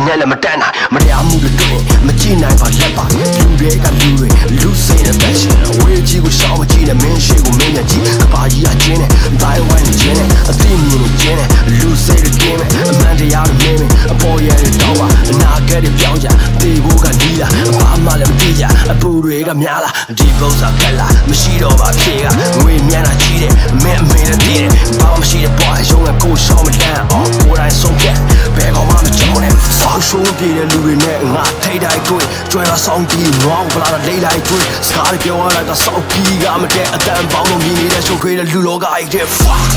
နဲ့လည်းမတတ်နိုင်မတရားမှုတွေတွေ့မကြည့်နိုင်ပါလက်ပါလူတွေကလူတွေလူစိတ်နဲ့တက်ရှင်ဝေးကြီးကိုရှောင်းမကြည့်နဲ့မင်းရှိကိုမင်းနဲ့ကြည့်ကဘာကြီးအချင်းနဲ့ဒိုင်းဝိုင်းနဲ့ချင်းနဲ့အသိမြင်နဲ့ချင်းနဲ့လူစိတ်တွေကင်းနဲ့အမှန်တရားတွေမင်းအပေါ်ရတဲ့တောင်းပါအနာဂတ်တွေပြောင်းကြတေဖို့ကနီးလာဘာမှလည်းမသိကြအပူတွေကများလာဒီပုံစံကက်လာမရှိတော့ပါဖြေကငွေမြန်လာကြီးတယ်မင်းအမေနဲ့တည်တယ်ဘာမှမရှိတဲ့ဘွားရုံးနဲ့ကိုရှောင်းမတန်းအော်ကိုယ်တိုင်ဆုံးဖြတ်ဘယ်ကောင်မှမကြောက်နဲ့စောက်ရှုံးပြေတဲ့လူတွေနဲ့ငါထိတ်တိုင်းတွေ့ကျွဲလာဆောင်ပြီးငေါ့ဗလာလေးလိုက်တွေ့စကားတွေပြောရတာကစောက်ပြီးကမတဲ့အတန်ပေါင်းလို့မြင်နေတဲ့ရှုပ်ထွေးတဲ့လူလောကအိတ်တဲ့ fuck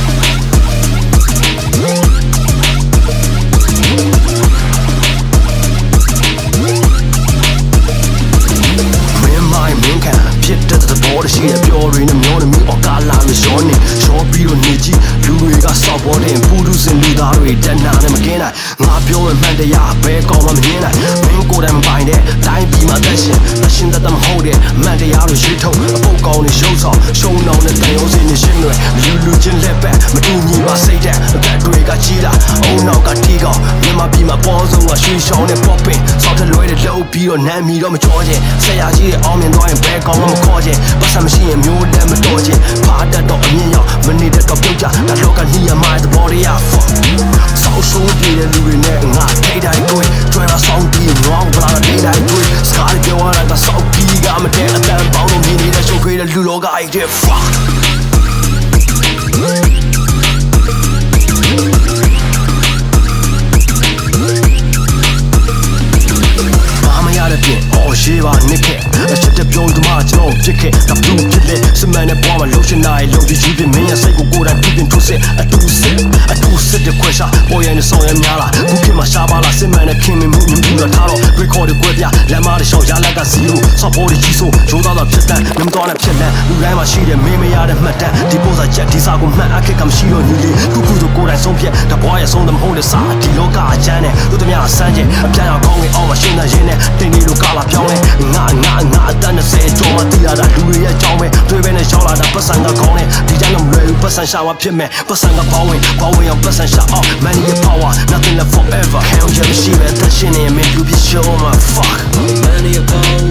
ဖြစ်တဲ့သဘောတရှိတဲ့ပြောရင်းနဲ့မျောနေမိအော်ကာလာလို့ရှောနေရှောပြီးတော့နေကြည့်လူတွေကစောက်ပေါ်တဲ့ပူဒုစင်လူသားတွေတနာနဲ့မကင်းနိုင်ငါပြောရင်မှန်တရားဘယ်ကောင်းမှမမြင်နိုင်မင်းကိုယ်တိုင်မပိုင်တဲ့တိုင်းပြည်မှာတက်ရှင်အရှင်တတ်မဟုတ်တဲ့မှန်တရားတွေရွေးထုတ်အပုတ်ကောင်းတွေရုပ်ဆောင်ရှုံးနောင်တဲ့တန်ရုံးစင်းနေရှင်းလွယ်လူချင်းလက်ပတ်မတူညီပါစိတ်တဲ့အသက်တွေကကြီးလာအုံနောက်ကတီးကောင်းမြန်မာပြည်မှာပေါ်ဆုံးကရွှေရှောင်းတဲ့ popping စောက်တဲ့လွဲတဲ့လှုပ်ပြီးတော့နမ်းမီတော့မကြောခြင်းဆက်ရကြီးတဲ့အောင်မြင်သွားရင်ဘယ်ကောင်းမှမခေါ်ခြင်းပတ်စံမရှိရင်မျိုးလည်းမတော်ခြင်းဖားတတ်တော့အမြင်ရောက်မနေတဲ့တော့ပြုတ်ကြဒါလောကနီးရမှာသဘောတရား fuck ဆောက်ဆိုးပြေတဲ့လူတွေနဲ့ငါထိတ်တိုင်းတွေ့ကျွဲလာဆောင်ပြီးငေါ့ဗလာလေးတိုင်းတွေ့စကားတွေပြောရတာစောက်ပြီးကမတဲ့အတန်ပေါင်းလို့မြင်နေတဲ့ရှုပ်ထွေးတဲ့လူလောကအိတ်တဲ့ fuckရှေးပါနစ်ခဲ့အချက်တပြုံးသမားကျွန်တော်ဖြစ်ခဲ့တပူဖြစ်လေစမန်နဲ့ပေါ်မှာလှုပ်ရှင်နိုင်လှုပ်ကြီးကြီးပြမင်းရဲ့စိတ်ကိုကိုယ်တိုင်ပြင်းထုတ်စစ်အတူစစ်တဲ့ခွဲရှာပေါ်ရနေဆောင်ရများလာခုခေတ်မှာရှားပါလာစမန်နဲ့ခင်မင်းမှုမြင်ပြီးတော့ထားတော့ record တွေကွဲပြလမ်းမတွေရှောင်းရလက်က0 support တွေကြီးဆိုရိုးသားတော့ဖြစ်တဲ့နမတော်နဲ့ဖြစ်တဲ့လူတိုင်းမှာရှိတဲ့မင်းမရတဲ့မှတ်တမ်းဒီပုံစံချက်ဒီစာကိုမှတ်အခက်ကမရှိတော့ညီလေးခုခုတို့ကိုယ်တိုင်ဆုံးဖြတ်တဘွားရဲ့ဆုံးသမဟုတ်တဲ့စာဒီလောကအချမ်းနဲ့တို့တမရဆန်းကျင်အပြန်အောင်ကောင်းငယ်အောင်မရှင်းတဲ့ရင်းနဲ့တင်းနေလို့ကလာပြောင်းလဲငါအတန်းနဲ့စေကြောမတီးရတာလူတွေရဲ့ကြောင်းပဲတွေးပဲနဲ့ရှောင်းလာတာပတ်စံကကောင်းနေဒီတိုင်းတော့မလွယ်ဘူးပတ်စံရှာမှဖြစ်မယ်ပတ်စံကပေါင်းဝင်အောင်ပတ်စံရှာအောင် money your power nothing left forever can't you see that shit in me you be show my fuck money your power